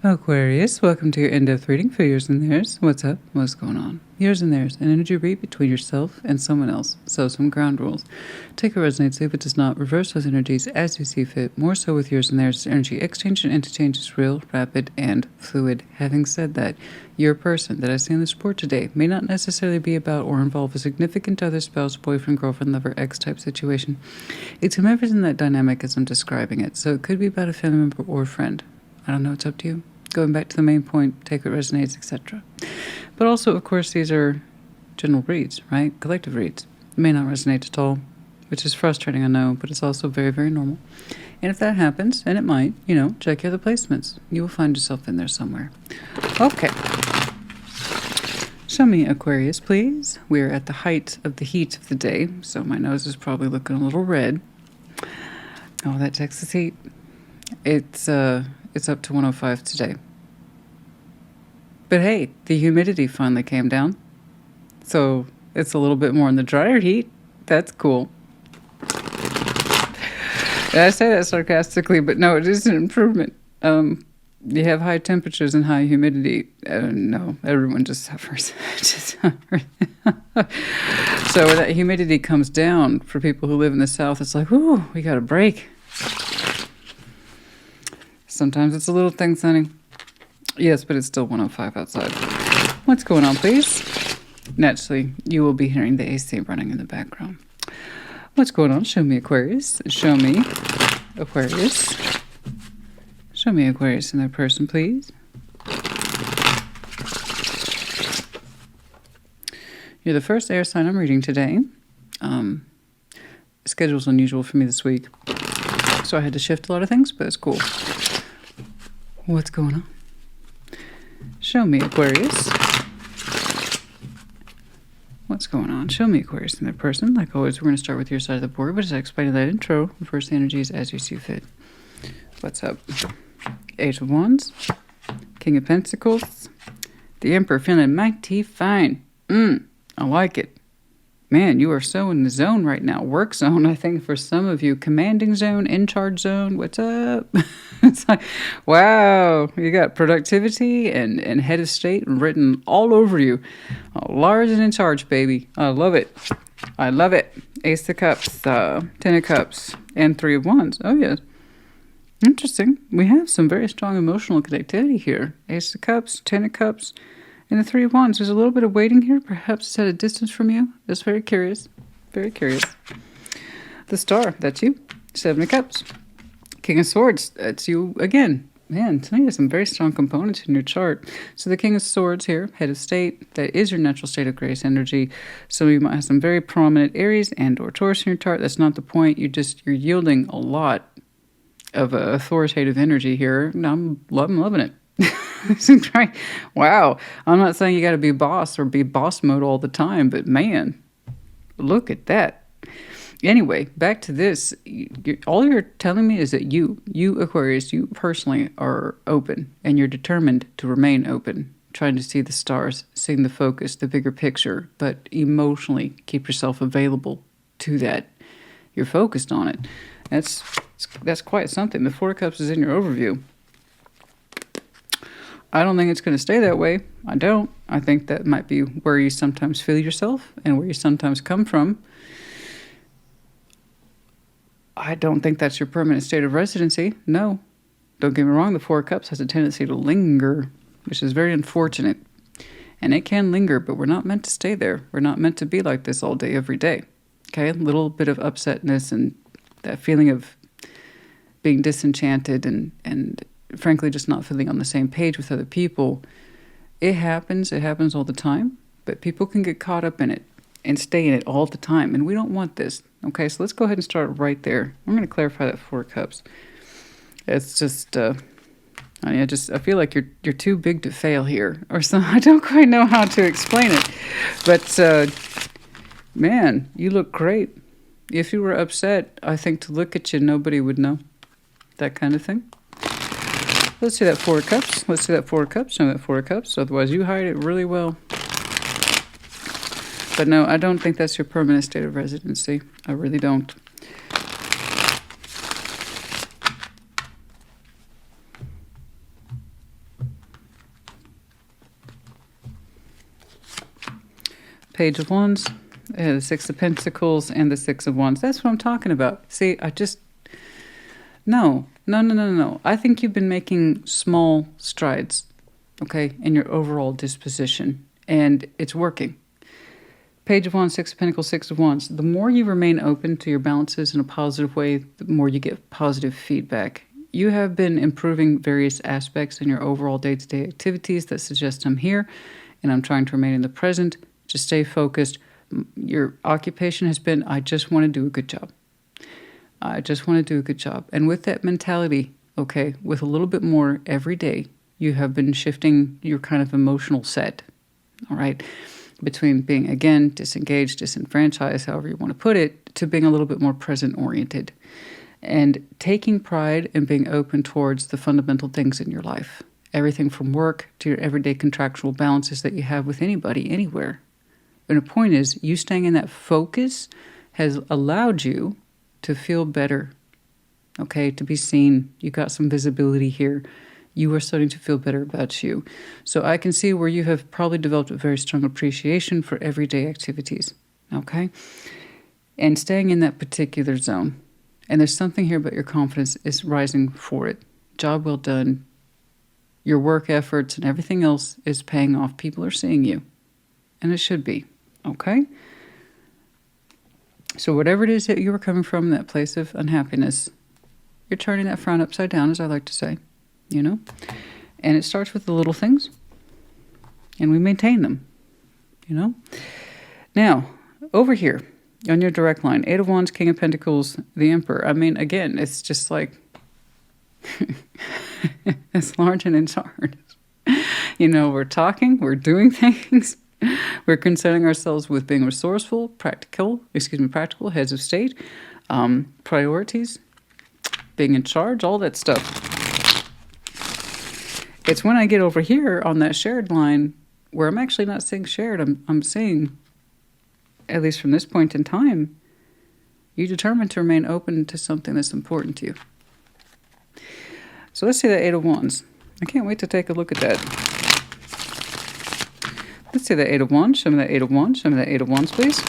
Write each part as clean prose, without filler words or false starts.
Aquarius, welcome to your in-depth reading for yours and theirs. What's up? What's going on? Yours and theirs, an energy read between yourself and someone else. So some ground rules. Take what resonates, leave it does not. Reverse those energies as you see fit. More so with yours and theirs. Energy exchange and interchange is real, rapid, and fluid. Having said that, your person that I see on the support today may not necessarily be about or involve a significant other, spouse, boyfriend, girlfriend, lover, ex type situation. It's whomever's in that dynamic as I'm describing it. So it could be about a family member or a friend. I don't know, it's up to you. Going back to the main point, take what resonates, etc. But also, of course, these are general reads, right? Collective reads. It may not resonate at all, which is frustrating, I know, but it's also very, very normal. And if that happens, and it might, check your other placements. You will find yourself in there somewhere. Okay. Show me Aquarius, please. We're at the height of the heat of the day, so my nose is probably looking a little red. Oh, that Texas heat. It's up to 105 today. But hey, the humidity finally came down. So it's a little bit more in the drier heat. That's cool. I say that sarcastically, but no, it is an improvement. You have high temperatures and high humidity. No, everyone just suffers. So when that humidity comes down, for people who live in the South, it's like, whoo, we got a break. Sometimes it's a little thing, Sonny. Yes, but it's still 105 outside. What's going on, please? Naturally, you will be hearing the AC running in the background. What's going on? Show me Aquarius. Show me Aquarius. Show me Aquarius in their person, please. You're the first air sign I'm reading today. Schedule's unusual for me this week, so I had to shift a lot of things, but it's cool. What's going on? Show me Aquarius. What's going on? Show me Aquarius in their person. Like always, we're going to start with your side of the board, but as I explained in that intro, reverse the energies as you see fit. What's up? Eight of Wands. King of Pentacles. The Emperor feeling mighty fine. I like it. Man, you are so in the zone right now. Work zone, I think, for some of you. Commanding zone, in charge zone. What's up? It's like, wow, you got productivity and head of state written all over you. Large and in charge, baby. I love it. I love it. Ace of Cups, Ten of Cups, and Three of Wands. Oh, yes. Interesting. We have some very strong emotional connectivity here. Ace of Cups, Ten of Cups, and the Three of Wands. There's a little bit of waiting here. Perhaps it's at a distance from you. Just very curious. Very curious. The Star. That's you. Seven of Cups. King of Swords. That's you again. Man, to me, there's some very strong components in your chart. So the King of Swords here, head of state. That is your natural state of grace energy. So you might have some very prominent Aries and or Taurus in your chart. That's not the point. You're yielding a lot of authoritative energy here. I'm loving it. This is great. Wow. I'm not saying you got to be boss or be boss mode all the time, but man, look at that. Anyway, back to this. All you're telling me is that you Aquarius, you personally are open and you're determined to remain open, trying to see the stars, seeing the focus, the bigger picture, but emotionally keep yourself available to that. You're focused on it. That's quite something. The Four of Cups is in your overview. I don't think it's going to stay that way. I don't. I think that might be where you sometimes feel yourself and where you sometimes come from. I don't think that's your permanent state of residency. No. Don't get me wrong. The Four of Cups has a tendency to linger, which is very unfortunate. And it can linger, but we're not meant to stay there. We're not meant to be like this all day, every day. Okay? A little bit of upsetness and that feeling of being disenchanted and frankly just not feeling on the same page with other people. It happens all the time, but people can get caught up in it and stay in it all the time, and we don't want this. Okay, so let's go ahead and start right there. I'm going to clarify that Four of Cups. It's just I feel like you're too big to fail here, or so. I don't quite know how to explain it, but man, you look great. If you were upset, I think to look at you, nobody would know. That kind of thing. Let's see that Four of Cups. Let's see that Four of Cups. Show that Four of Cups. Otherwise, you hide it really well. But no, I don't think that's your permanent state of residency. I really don't. Page of Wands, the Six of Pentacles, and the Six of Wands. That's what I'm talking about. See, No. I think you've been making small strides, okay, in your overall disposition, and it's working. Page of Wands, Six of Pentacles, Six of Wands. The more you remain open to your balances in a positive way, the more you get positive feedback. You have been improving various aspects in your overall day-to-day activities that suggest I'm here, and I'm trying to remain in the present, to stay focused. Your occupation has been, I just want to do a good job. I just want to do a good job. And with that mentality, okay, with a little bit more every day, you have been shifting your kind of emotional set, all right, between being, again, disengaged, disenfranchised, however you want to put it, to being a little bit more present-oriented and taking pride in being open towards the fundamental things in your life. Everything from work to your everyday contractual balances that you have with anybody, anywhere. And the point is, you staying in that focus has allowed you to feel better, okay, to be seen. You got some visibility here. You are starting to feel better about you. So I can see where you have probably developed a very strong appreciation for everyday activities, okay? And staying in that particular zone. And there's something here about your confidence is rising for it. Job well done. Your work efforts and everything else is paying off. People are seeing you. And it should be, okay? So whatever it is that you were coming from, that place of unhappiness, you're turning that frown upside down, as I like to say, you know? And it starts with the little things, and we maintain them, you know? Now, over here, on your direct line, Eight of Wands, King of Pentacles, the Emperor. I mean, again, it's just like, it's large and in charge. You know, we're talking, we're doing things. We're concerning ourselves with being resourceful, practical, heads of state, priorities, being in charge, all that stuff. It's when I get over here on that shared line where I'm actually not saying shared. I'm saying, at least from this point in time, you determine to remain open to something that's important to you. So let's see that Eight of Wands. I can't wait to take a look at that. Let's see that Eight of Wands. Show me that Eight of Wands. Show me that Eight of Wands, please.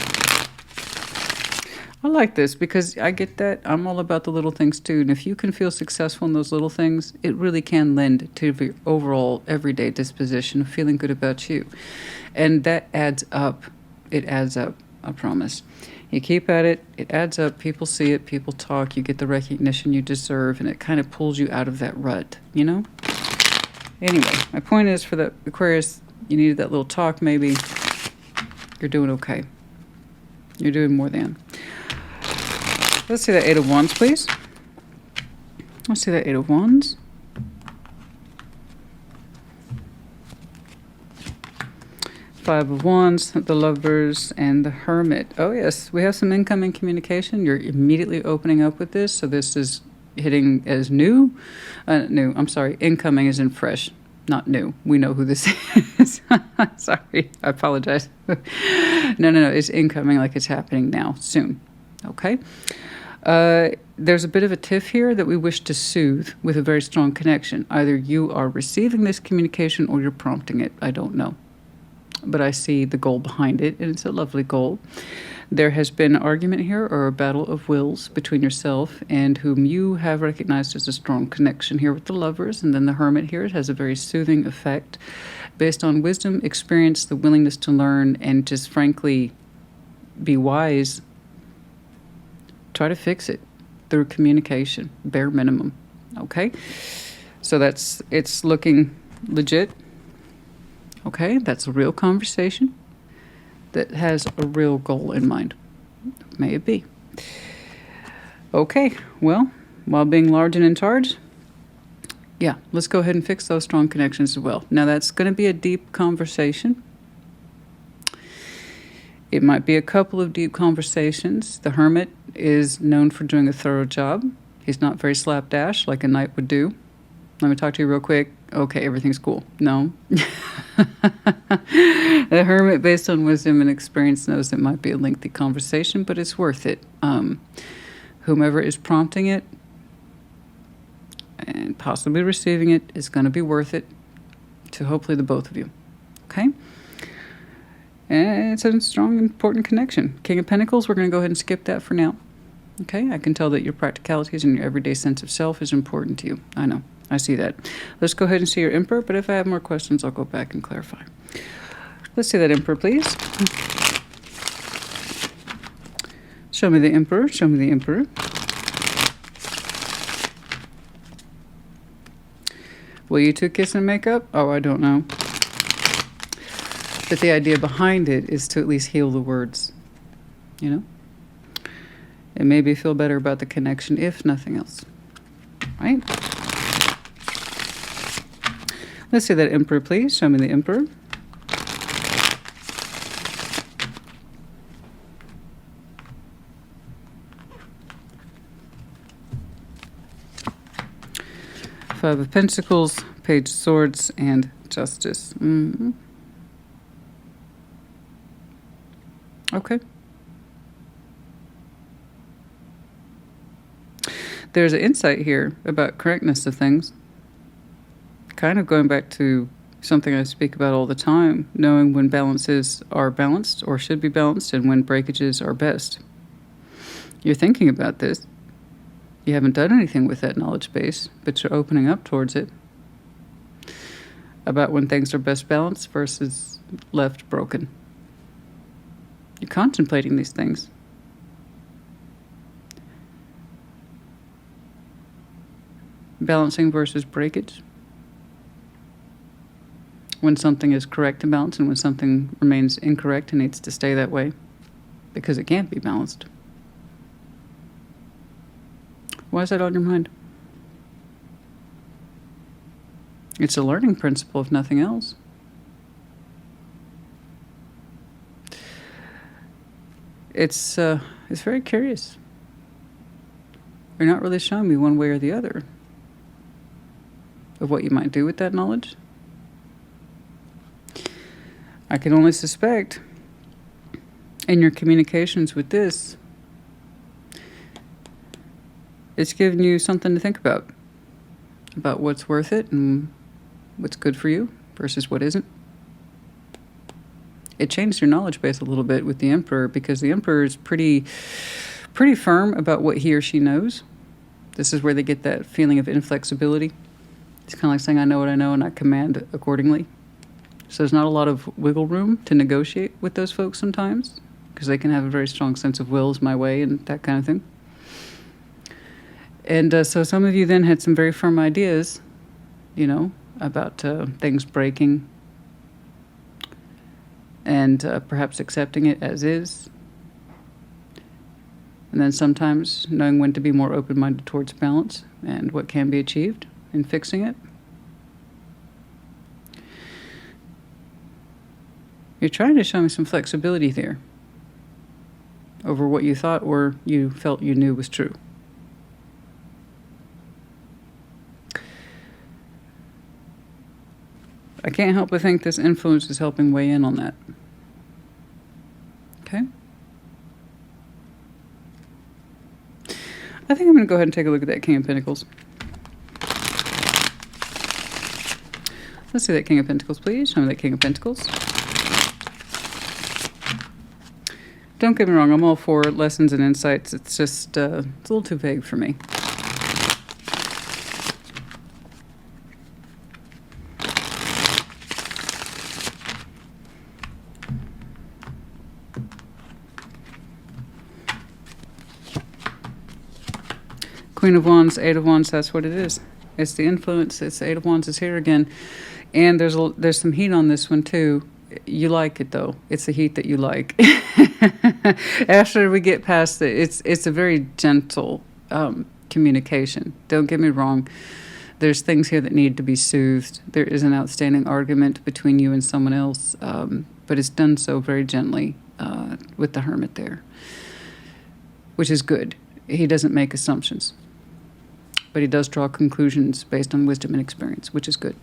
I like this because I get that. I'm all about the little things too. And if you can feel successful in those little things, it really can lend to your overall everyday disposition of feeling good about you. And that adds up. It adds up, I promise. You keep at it, it adds up, people see it, people talk, you get the recognition you deserve, and it kind of pulls you out of that rut, you know? Anyway, my point is for the Aquarius, you needed that little talk maybe. You're doing okay. You're doing more than. Let's see that Eight of Wands, please. Let's see that Eight of Wands. Five of Wands, the Lovers, and the Hermit. Oh yes, we have some incoming communication. You're immediately opening up with this, so this is hitting as new. Incoming is in fresh, not new. We know who this is. Sorry, I apologize. No, it's incoming like it's happening now, soon. Okay? There's a bit of a tiff here that we wish to soothe with a very strong connection. Either you are receiving this communication or you're prompting it. I don't know. But I see the goal behind it, and it's a lovely goal. There has been an argument here or a battle of wills between yourself and whom you have recognized as a strong connection here with the Lovers, and then the Hermit here. It has a very soothing effect based on wisdom, experience, the willingness to learn, and just frankly be wise. Try to fix it through communication, bare minimum. Okay? So it's looking legit. Okay, that's a real conversation that has a real goal in mind. May it be. Okay, well, while being large and in charge, yeah, let's go ahead and fix those strong connections as well. Now, that's going to be a deep conversation. It might be a couple of deep conversations. The Hermit is known for doing a thorough job. He's not very slapdash like a knight would do. Let me talk to you real quick. Okay, everything's cool. No. The Hermit, based on wisdom and experience, knows it might be a lengthy conversation, but it's worth it. Whomever is prompting it and possibly receiving it is going to be worth it to hopefully the both of you. Okay? And it's a strong, important connection. King of Pentacles, we're going to go ahead and skip that for now. Okay, I can tell that your practicalities and your everyday sense of self is important to you. I know, I see that. Let's go ahead and see your Emperor, but if I have more questions, I'll go back and clarify. Let's see that Emperor, please. Show me the Emperor, show me the Emperor. Will you two kiss and make up? Oh, I don't know. But the idea behind it is to at least heal the words, you know? And maybe feel better about the connection, if nothing else. Right? Let's see that Emperor, please. Show me the Emperor. Five of Pentacles, Page of Swords, and Justice. Okay. There's an insight here about correctness of things. Kind of going back to something I speak about all the time, knowing when balances are balanced or should be balanced and when breakages are best. You're thinking about this. You haven't done anything with that knowledge base, but you're opening up towards it. About when things are best balanced versus left broken. You're contemplating these things. Balancing versus breakage. When something is correct and balanced and when something remains incorrect and needs to stay that way because it can't be balanced. Why is that on your mind? It's a learning principle, if nothing else. It's very curious. You're not really showing me one way or the other of what you might do with that knowledge. I can only suspect in your communications with this, it's giving you something to think about what's worth it and what's good for you versus what isn't. It changed your knowledge base a little bit with the Emperor because the Emperor is pretty firm about what he or she knows. This is where they get that feeling of inflexibility. It's kind of like saying, I know what I know and I command accordingly. So there's not a lot of wiggle room to negotiate with those folks sometimes because they can have a very strong sense of will is my way and that kind of thing. And so some of you then had some very firm ideas, you know, about things breaking and perhaps accepting it as is. And then sometimes knowing when to be more open-minded towards balance and what can be achieved in fixing it. You're trying to show me some flexibility there over what you thought or you felt you knew was true. I can't help but think this influence is helping weigh in on that. Okay? I think I'm going to go ahead and take a look at that King of Pentacles. Let's see that King of Pentacles, please. Show me that King of Pentacles. Don't get me wrong, I'm all for lessons and insights. It's just, it's a little too vague for me. Queen of Wands, Eight of Wands, that's what it is. It's the influence. It's the Eight of Wands is here again. And there's some heat on this one too. You like it though. It's the heat that you like. After we get past it, it's a very gentle communication. Don't get me wrong. There's things here that need to be soothed. There is an outstanding argument between you and someone else, but it's done so very gently with the Hermit there, which is good. He doesn't make assumptions, but he does draw conclusions based on wisdom and experience, which is good.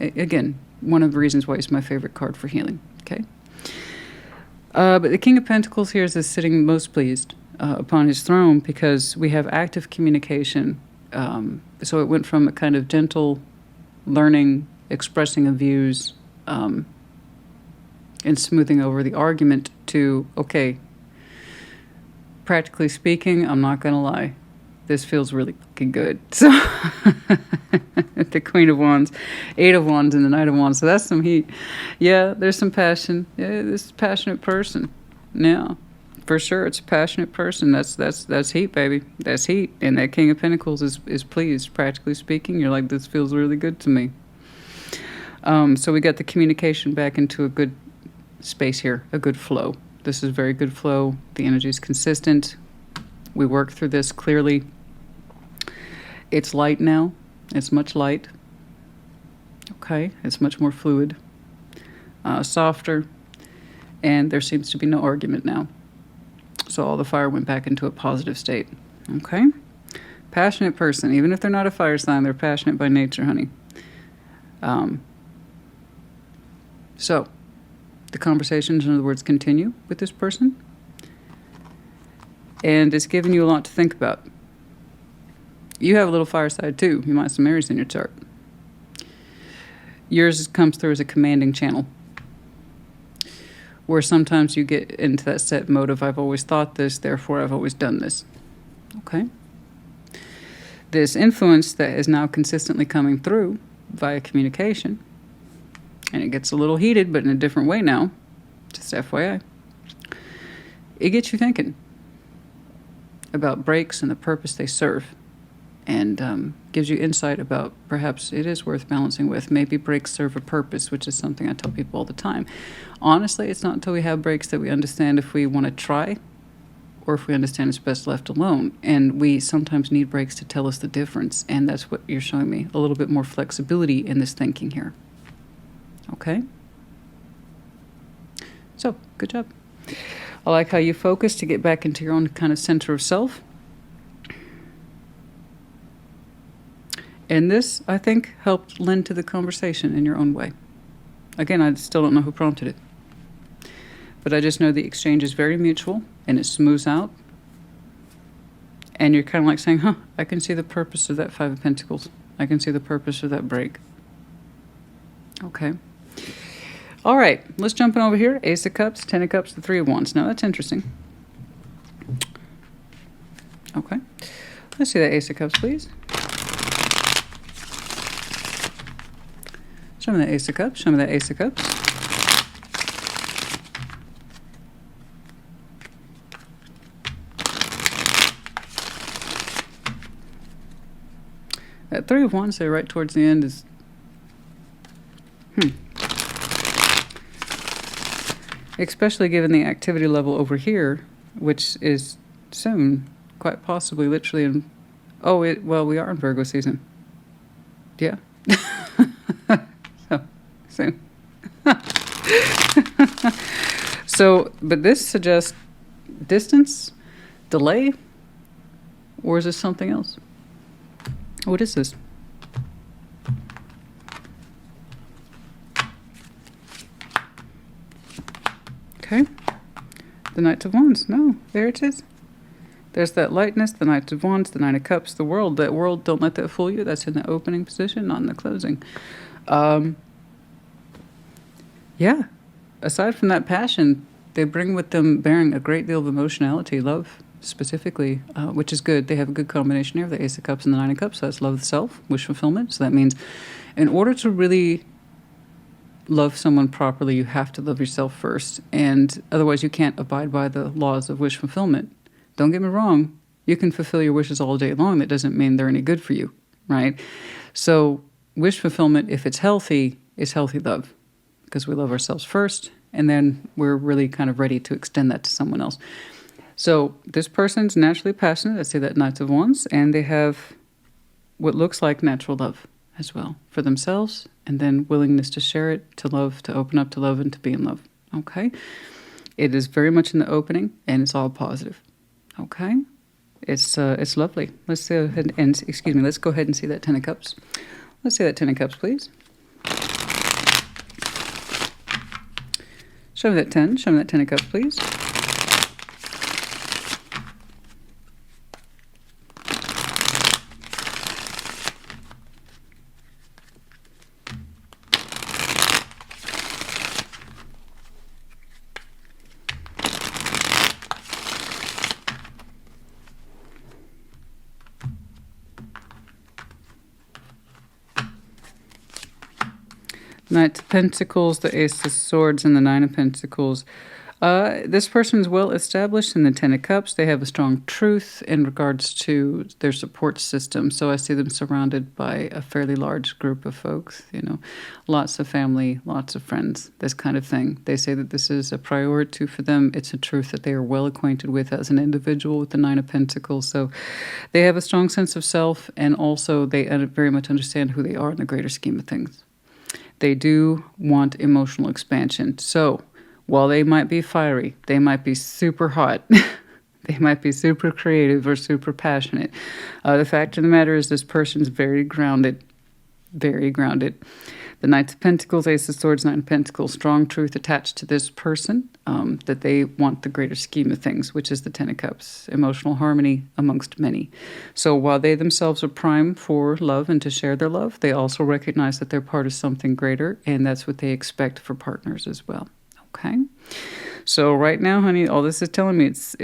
Again, one of the reasons why it's my favorite card for healing. Okay, but the King of Pentacles here is sitting most pleased upon his throne because we have active communication. So it went from a kind of gentle learning, expressing of views, and smoothing over the argument to, okay, practically speaking, I'm not going to lie, this feels really fucking good. So, the Queen of Wands, Eight of Wands, and the Knight of Wands. So that's some heat. Yeah, there's some passion. Yeah, this is a passionate person. Yeah, for sure, it's a passionate person. That's heat, baby. That's heat. And that King of Pentacles is pleased. Practically speaking, you're like, this feels really good to me. So we got the communication back into a good space here, a good flow. This is very good flow. The energy is consistent. We work through this clearly. It's light now. It's much light. Okay, it's much more fluid, softer, and there seems to be no argument now. So all the fire went back into a positive state. Okay, passionate person. Even if they're not a fire sign, they're passionate by nature, honey. So the conversations, in other words, continue with this person. And it's giving you a lot to think about. You have a little fire side too. You might have some Aries in your chart. Yours comes through as a commanding channel, where sometimes you get into that set mode of, I've always thought this, therefore I've always done this. Okay? This influence that is now consistently coming through via communication, and it gets a little heated, but in a different way now, just FYI, it gets you thinking about breaks and the purpose they serve, and gives you insight about perhaps it is worth balancing with. Maybe breaks serve a purpose, which is something I tell people all the time. Honestly, it's not until we have breaks that we understand if we want to try or if we understand it's best left alone. And we sometimes need breaks to tell us the difference, and that's what you're showing me, a little bit more flexibility in this thinking here. Okay? So, good job. I like how you focus to get back into your own kind of center of self. And this, I think, helped lend to the conversation in your own way. Again, I still don't know who prompted it. But I just know the exchange is very mutual, and it smooths out. And you're kind of like saying, I can see the purpose of that Five of Pentacles. I can see the purpose of that break. Okay. All right, let's jump in over here. Ace of Cups, Ten of Cups, the Three of Wands. Now, that's interesting. Okay. Let's see that Ace of Cups, please. Show me that Ace of Cups. Show me that Ace of Cups. That Three of Wands there right towards the end is... Especially given the activity level over here, which is soon, quite possibly, literally in... well, we are in Virgo season. Yeah. Soon. So, but this suggests distance, delay, or is this something else? What is this? Okay. The Knight of Wands. No, there it is. There's that lightness, the Knight of Wands, the Nine of Cups, the World. That World, don't let that fool you. That's in the opening position, not in the closing. Yeah. Aside from that passion, they bring with them bearing a great deal of emotionality, love specifically, which is good. They have a good combination here of the Ace of Cups and the Nine of Cups. So that's love of the self, wish fulfillment. So that means in order to really love someone properly, you have to love yourself first. And otherwise you can't abide by the laws of wish fulfillment. Don't get me wrong. You can fulfill your wishes all day long. That doesn't mean they're any good for you, right? So wish fulfillment, if it's healthy, is healthy love. Because we love ourselves first, and then we're really kind of ready to extend that to someone else. So this person's naturally passionate. I say that Knight of Wands, and they have what looks like natural love as well for themselves, and then willingness to share it, to love, to open up to love, and to be in love. Okay? It is very much in the opening, and it's all positive. Okay? It's lovely. Let's go ahead and, let's go ahead and see that Ten of Cups. Let's see that Ten of Cups, please. Show me that 10. Show me that 10 of Cups, please. Knight of Pentacles, the Ace of Swords, and the Nine of Pentacles. This person is well established in the Ten of Cups. They have a strong truth in regards to their support system. So I see them surrounded by a fairly large group of folks, you know, lots of family, lots of friends, this kind of thing. They say that this is a priority for them. It's a truth that they are well acquainted with as an individual with the Nine of Pentacles. So they have a strong sense of self, and also they very much understand who they are in the greater scheme of things. They do want emotional expansion. So while they might be fiery, they might be super hot, they might be super creative or super passionate. The fact of the matter is this person's very grounded, very grounded. The Knight of Pentacles, Ace of Swords, Nine of Pentacles, strong truth attached to this person, that they want the greater scheme of things, which is the Ten of Cups, emotional harmony amongst many. So while they themselves are primed for love and to share their love, they also recognize that they're part of something greater, and that's what they expect for partners as well. Okay, so right now, honey, all this is telling me it's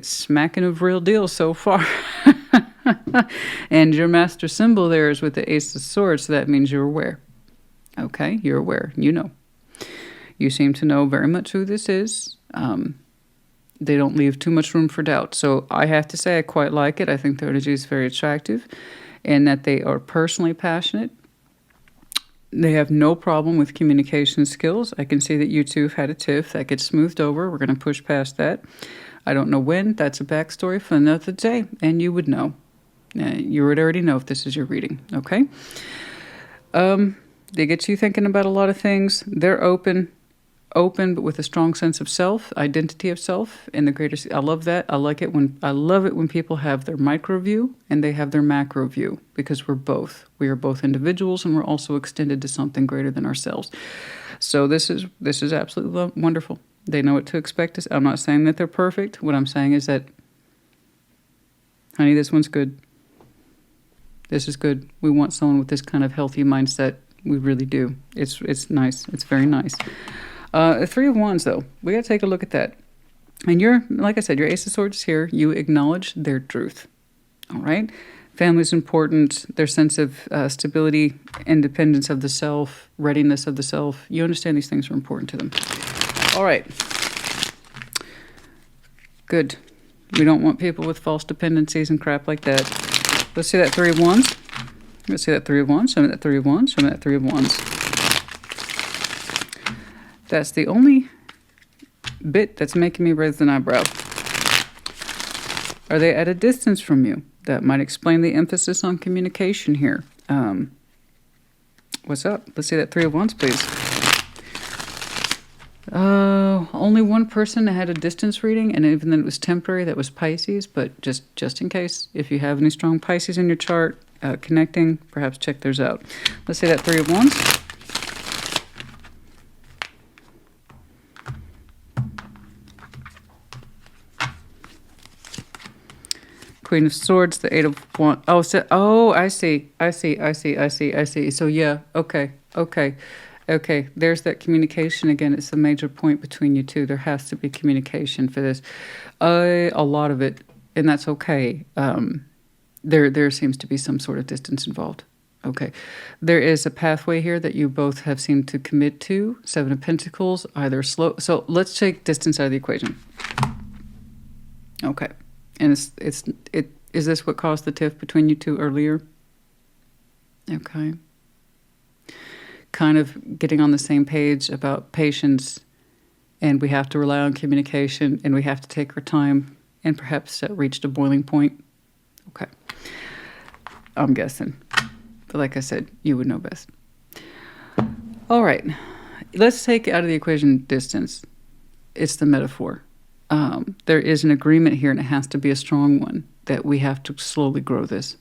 smacking of real deal so far. And your master symbol there is with the Ace of Swords, so that means you're aware. Okay, you're aware. You know. You seem to know very much who this is. They don't leave too much room for doubt. So I have to say I quite like it. I think the energy is very attractive, and that they are personally passionate. They have no problem with communication skills. I can see that you two have had a tiff. That gets smoothed over. We're going to push past that. I don't know when. That's a backstory for another day, and you would know. You would already know if this is your reading, okay? They get you thinking about a lot of things. They're open, but with a strong sense of self, identity of self, and the greater. I love that. I love it when people have their micro view and they have their macro view, because we're both. We are both individuals, and we're also extended to something greater than ourselves. So this is absolutely wonderful. They know what to expect. I'm not saying that they're perfect. What I'm saying is that, honey, this one's good. This is good. We want someone with this kind of healthy mindset. We really do. It's nice. It's very nice. The Three of Wands, though, we got to take a look at that. And like I said, your Ace of Swords is here. You acknowledge their truth. All right? Family's important. Their sense of stability, independence of the self, readiness of the self. You understand these things are important to them. All right. Good. We don't want people with false dependencies and crap like that. Let's see that Three of Wands. Let's see that Three of Wands. Show me that Three of Wands. Show me that Three of Wands. That's the only bit that's making me raise an eyebrow. Are they at a distance from you? That might explain the emphasis on communication here. What's up? Let's see that Three of Wands, please. Only one person had a distance reading, and even then it was temporary. That was Pisces, but just in case, if you have any strong Pisces in your chart, connecting, perhaps check theirs out. Let's see that Three of Wands. Queen of Swords, the Eight of Wands. Oh, I see. So yeah, okay. There's that communication again. It's a major point between you two. There has to be communication for this. A lot of it, and that's okay. There seems to be some sort of distance involved. Okay. There is a pathway here that you both have seemed to commit to. Seven of Pentacles, either slow. So let's take distance out of the equation. Okay. And is this what caused the tiff between you two earlier? Okay. Kind of getting on the same page about patience, and we have to rely on communication, and we have to take our time, and perhaps reached a boiling point. Okay. I'm guessing. But like I said, you would know best. All right. Let's take out of the equation distance. It's the metaphor. There is an agreement here, and it has to be a strong one, that we have to slowly grow this.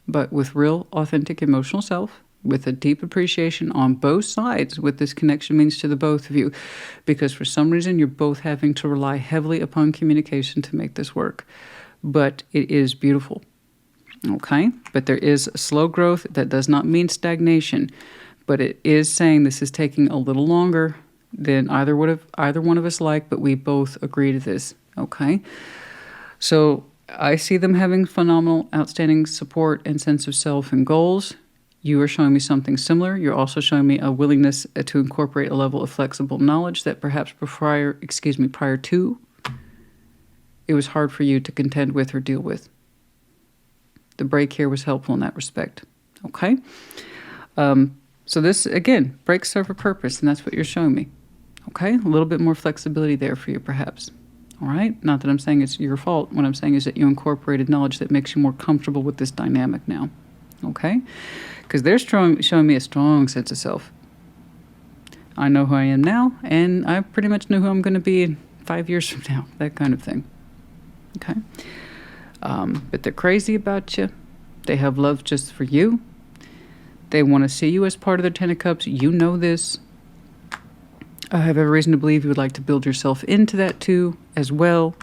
But with real, authentic, emotional self, with a deep appreciation on both sides, what this connection means to the both of you. Because for some reason, you're both having to rely heavily upon communication to make this work. But it is beautiful. Okay? But there is slow growth. That does not mean stagnation. But it is saying this is taking a little longer than either one of us like, but we both agree to this. Okay? So I see them having phenomenal, outstanding support and sense of self and goals. You are showing me something similar. You're also showing me a willingness to incorporate a level of flexible knowledge that perhaps prior to, it was hard for you to contend with or deal with. The break here was helpful in that respect. Okay? So this, again, breaks serve a purpose, and that's what you're showing me. Okay? A little bit more flexibility there for you, perhaps. All right? Not that I'm saying it's your fault. What I'm saying is that you incorporated knowledge that makes you more comfortable with this dynamic now. Okay? Because they're showing me a strong sense of self. I know who I am now, and I pretty much know who I'm going to be in 5 years from now. That kind of thing. Okay? But they're crazy about you. They have love just for you. They want to see you as part of their Ten of Cups. You know this. I have every reason to believe you would like to build yourself into that too, as well.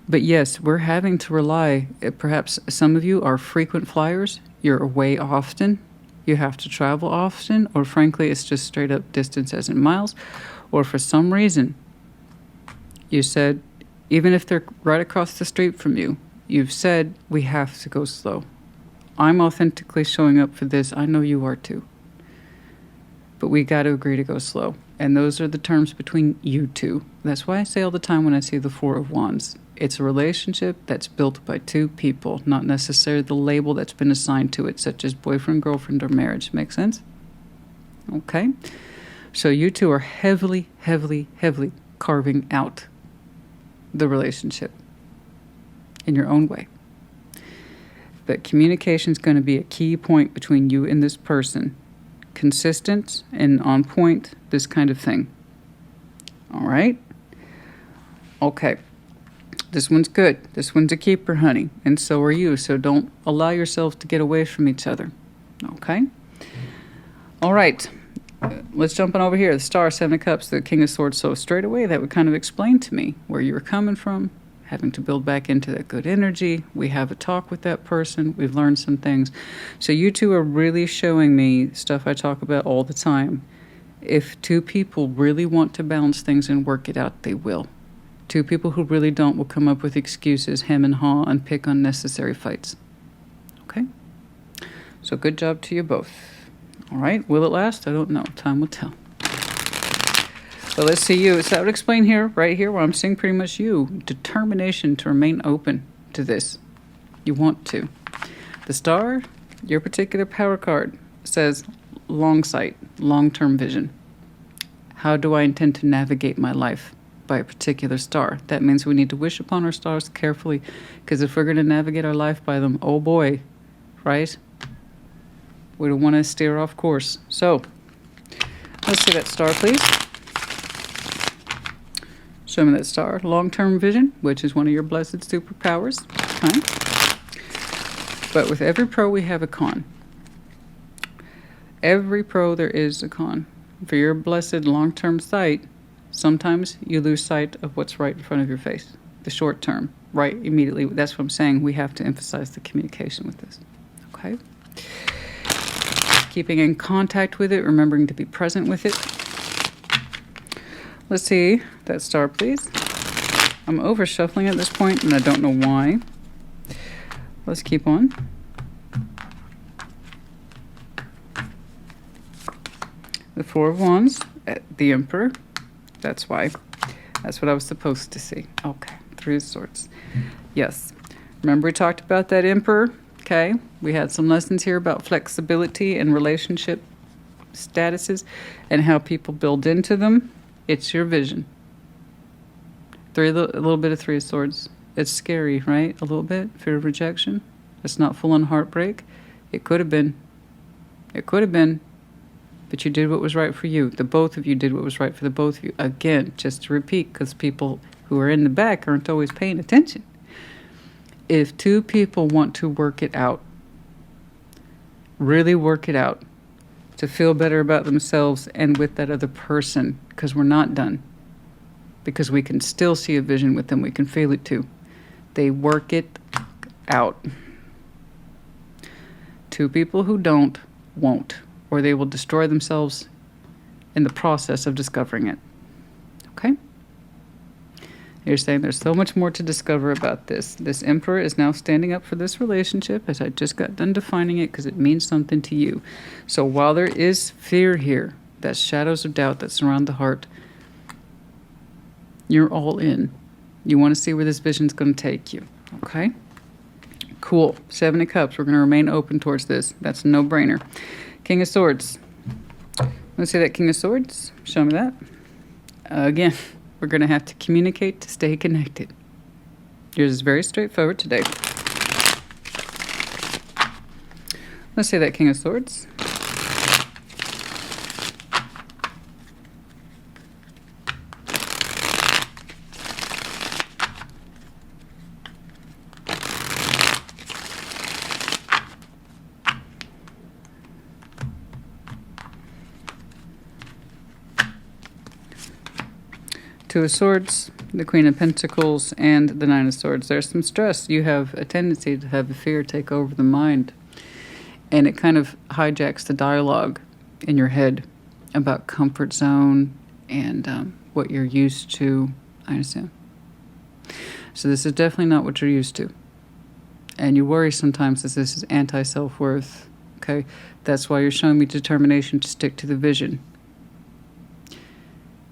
But yes, we're having to rely. Perhaps some of you are frequent flyers. You're away often. You have to travel often. Or frankly, it's just straight up distance as in miles. Or for some reason, you said, even if they're right across the street from you, you've said, we have to go slow. I'm authentically showing up for this. I know you are too. But we got to agree to go slow. And those are the terms between you two. That's why I say all the time when I see the Four of Wands. It's a relationship that's built by two people, not necessarily the label that's been assigned to it, such as boyfriend, girlfriend, or marriage. Make sense? Okay. So you two are heavily, heavily, heavily carving out the relationship in your own way. But communication is going to be a key point between you and this person. Consistent and on point, this kind of thing. All right? Okay. This one's good. This one's a keeper, honey. And so are you. So don't allow yourself to get away from each other. Okay? All right. Let's jump on over here. The Star, Seven of Cups, the King of Swords. So straight away, that would kind of explain to me where you were coming from. Having to build back into that good energy. We have a talk with that person. We've learned some things. So you two are really showing me stuff I talk about all the time. If two people really want to balance things and work it out, they will. Two people who really don't will come up with excuses, hem and haw, and pick unnecessary fights. Okay? So good job to you both. All right? Will it last? I don't know. Time will tell. But let's see you. So I would explain here, right here, where I'm seeing pretty much you. Determination to remain open to this. You want to. The Star, your particular power card, says long sight, long-term vision. How do I intend to navigate my life by a particular star? That means we need to wish upon our stars carefully, because if we're going to navigate our life by them, oh boy, right? We don't want to steer off course. So, let's see that star, please. Show me that star. Long-term vision, which is one of your blessed superpowers. Okay. But with every pro, we have a con. Every pro, there is a con. For your blessed long-term sight, sometimes you lose sight of what's right in front of your face. The short term, right immediately. That's what I'm saying. We have to emphasize the communication with this. Okay? Keeping in contact with it, remembering to be present with it. Let's see that star, please. I'm over shuffling at this point, and I don't know why. Let's keep on. The Four of Wands, the Emperor. That's why. That's what I was supposed to see. Okay, Three of Swords. Yes. Remember we talked about that Emperor? Okay. We had some lessons here about flexibility and relationship statuses and how people build into them. It's your vision. A little bit of Three of Swords. It's scary, right? A little bit. Fear of rejection. It's not full-on heartbreak. It could have been. It could have been. But you did what was right for you. The both of you did what was right for the both of you. Again, just to repeat, because people who are in the back aren't always paying attention. If two people want to work it out, really work it out, to feel better about themselves and with that other person, because we're not done. Because we can still see a vision with them. We can feel it too. They work it out. Two people who don't, won't. Or they will destroy themselves in the process of discovering it. Okay? You're saying there's so much more to discover about this. This Emperor is now standing up for this relationship, as I just got done defining it, because it means something to you. So while there is fear here, that shadows of doubt that surround the heart, you're all in. You want to see where this vision's going to take you. Okay? Cool. 7 of Cups. We're going to remain open towards this. That's a no-brainer. King of Swords. Let's see that King of Swords. Show me that. Again, we're going to have to communicate to stay connected. Yours is very straightforward today. Let's see that King of Swords. Two of Swords, the Queen of Pentacles, and the Nine of Swords. There's some stress. You have a tendency to have a fear take over the mind. And it kind of hijacks the dialogue in your head about comfort zone and what you're used to. I understand. So this is definitely not what you're used to. And you worry sometimes that this is anti-self-worth. Okay? That's why you're showing me determination to stick to the vision.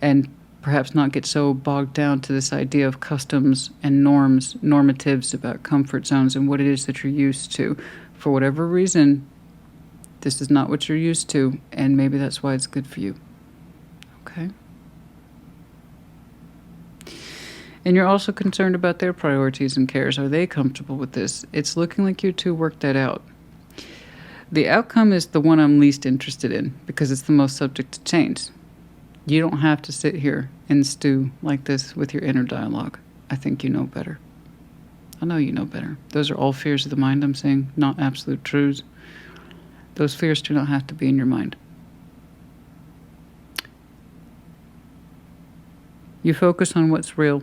And perhaps not get so bogged down to this idea of customs and norms, normatives about comfort zones and what it is that you're used to. For whatever reason, this is not what you're used to, and maybe that's why it's good for you. Okay? And you're also concerned about their priorities and cares. Are they comfortable with this? It's looking like you two worked that out. The outcome is the one I'm least interested in because it's the most subject to change. You don't have to sit here and stew like this with your inner dialogue. I think you know better. I know you know better. Those are all fears of the mind, I'm saying, not absolute truths. Those fears do not have to be in your mind. You focus on what's real,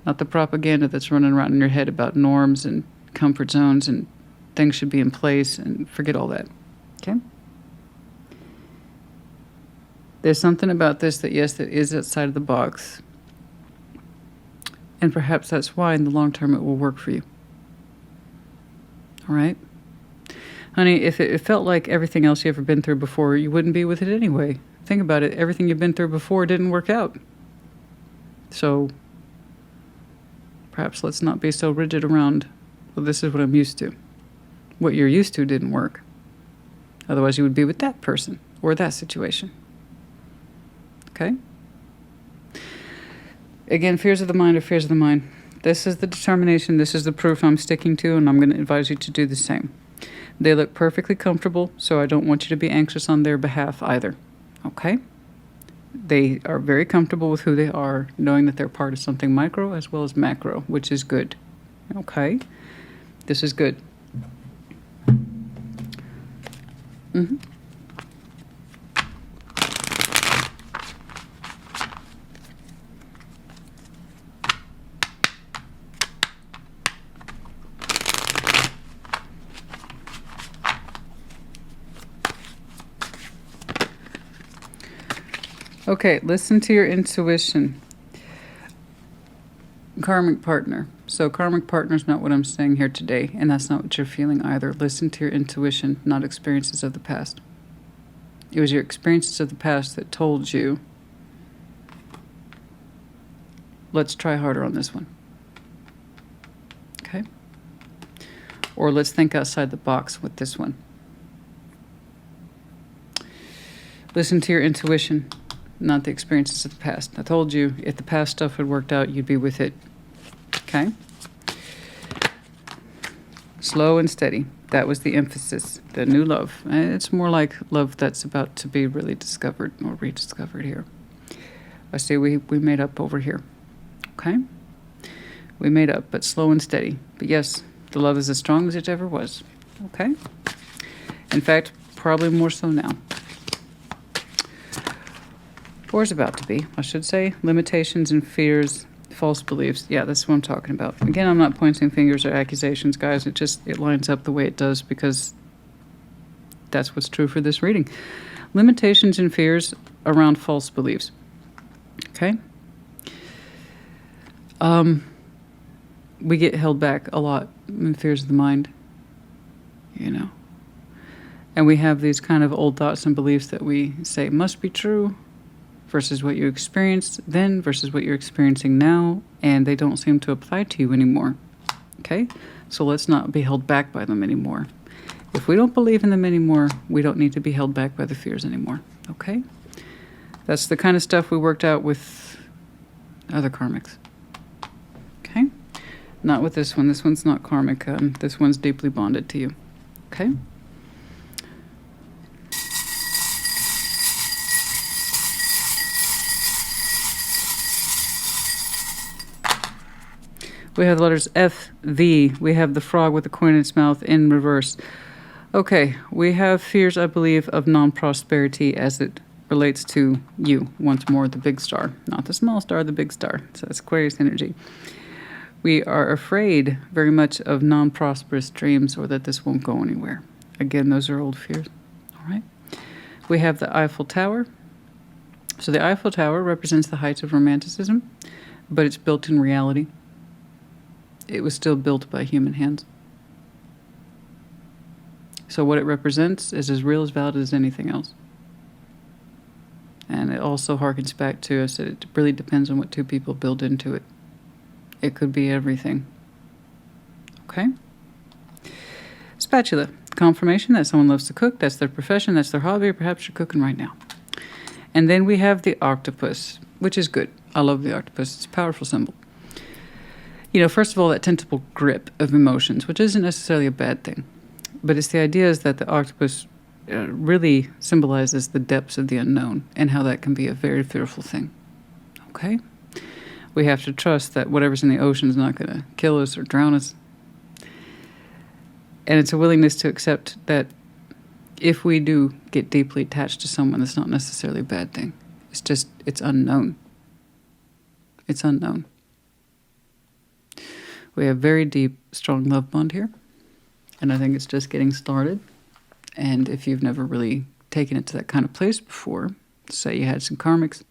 not the propaganda that's running around in your head about norms and comfort zones and things should be in place, and forget all that. Okay? There's something about this that, yes, that is outside of the box. And perhaps that's why in the long term it will work for you. All right? Honey, if it felt like everything else you've ever been through before, you wouldn't be with it anyway. Think about it. Everything you've been through before didn't work out. So perhaps let's not be so rigid around, well, this is what I'm used to. What you're used to didn't work. Otherwise you would be with that person or that situation. Okay? Again, fears of the mind are fears of the mind. This is the determination. This is the proof I'm sticking to, and I'm going to advise you to do the same. They look perfectly comfortable, so I don't want you to be anxious on their behalf either. Okay? They are very comfortable with who they are, knowing that they're part of something micro as well as macro, which is good. Okay? This is good. Mm-hmm. Okay, listen to your intuition. Karmic partner. So karmic partner is not what I'm saying here today, and that's not what you're feeling either. Listen to your intuition, not experiences of the past. It was your experiences of the past that told you, let's try harder on this one. Okay? Or let's think outside the box with this one. Listen to your intuition, not the experiences of the past. I told you, if the past stuff had worked out, you'd be with it. Okay? Slow and steady. That was the emphasis. The new love. It's more like love that's about to be really discovered or rediscovered here. I see we made up over here. Okay? We made up, but slow and steady. But yes, the love is as strong as it ever was. Okay? In fact, probably more so now. Or is about to be, I should say. Limitations and fears, false beliefs. Yeah, that's what I'm talking about. Again, I'm not pointing fingers or accusations, guys. It lines up the way it does because that's what's true for this reading. Limitations and fears around false beliefs. Okay? We get held back a lot in fears of the mind, you know. And we have these kind of old thoughts and beliefs that we say must be true versus what you experienced then versus what you're experiencing now, and they don't seem to apply to you anymore. Okay? So let's not be held back by them anymore. If we don't believe in them anymore, we don't need to be held back by the fears anymore. Okay? That's the kind of stuff we worked out with other karmics. Okay? Not with this one. This one's not karmic. This one's deeply bonded to you. Okay? We have the letters F, V. We have the frog with the coin in its mouth in reverse. Okay, we have fears, I believe, of non-prosperity as it relates to you. Once more, the big star. Not the small star, the big star. So that's Aquarius energy. We are afraid very much of non-prosperous dreams or that this won't go anywhere. Again, those are old fears. All right. We have the Eiffel Tower. So the Eiffel Tower represents the heights of romanticism, but it's built in reality. It was still built by human hands. So what it represents is as real as valid as anything else. And it also harkens back to us that it really depends on what two people build into it. It could be everything. Okay? Spatula. Confirmation that someone loves to cook. That's their profession. That's their hobby. Or perhaps you're cooking right now. And then we have the octopus, which is good. I love the octopus. It's a powerful symbol. You know, first of all, that tentable grip of emotions, which isn't necessarily a bad thing. But it's the idea is that the octopus really symbolizes the depths of the unknown and how that can be a very fearful thing. Okay? We have to trust that whatever's in the ocean is not going to kill us or drown us. And it's a willingness to accept that if we do get deeply attached to someone, that's not necessarily a bad thing. It's just, it's unknown. It's unknown. We have very deep, strong love bond here. And I think it's just getting started. And if you've never really taken it to that kind of place before, say you had some karmics,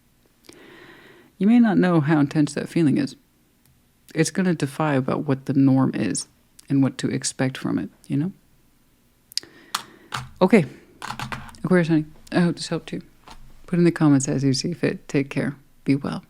you may not know how intense that feeling is. It's going to defy about what the norm is and what to expect from it, you know? Okay. Aquarius, honey, I hope this helped you. Put in the comments as you see fit. Take care. Be well.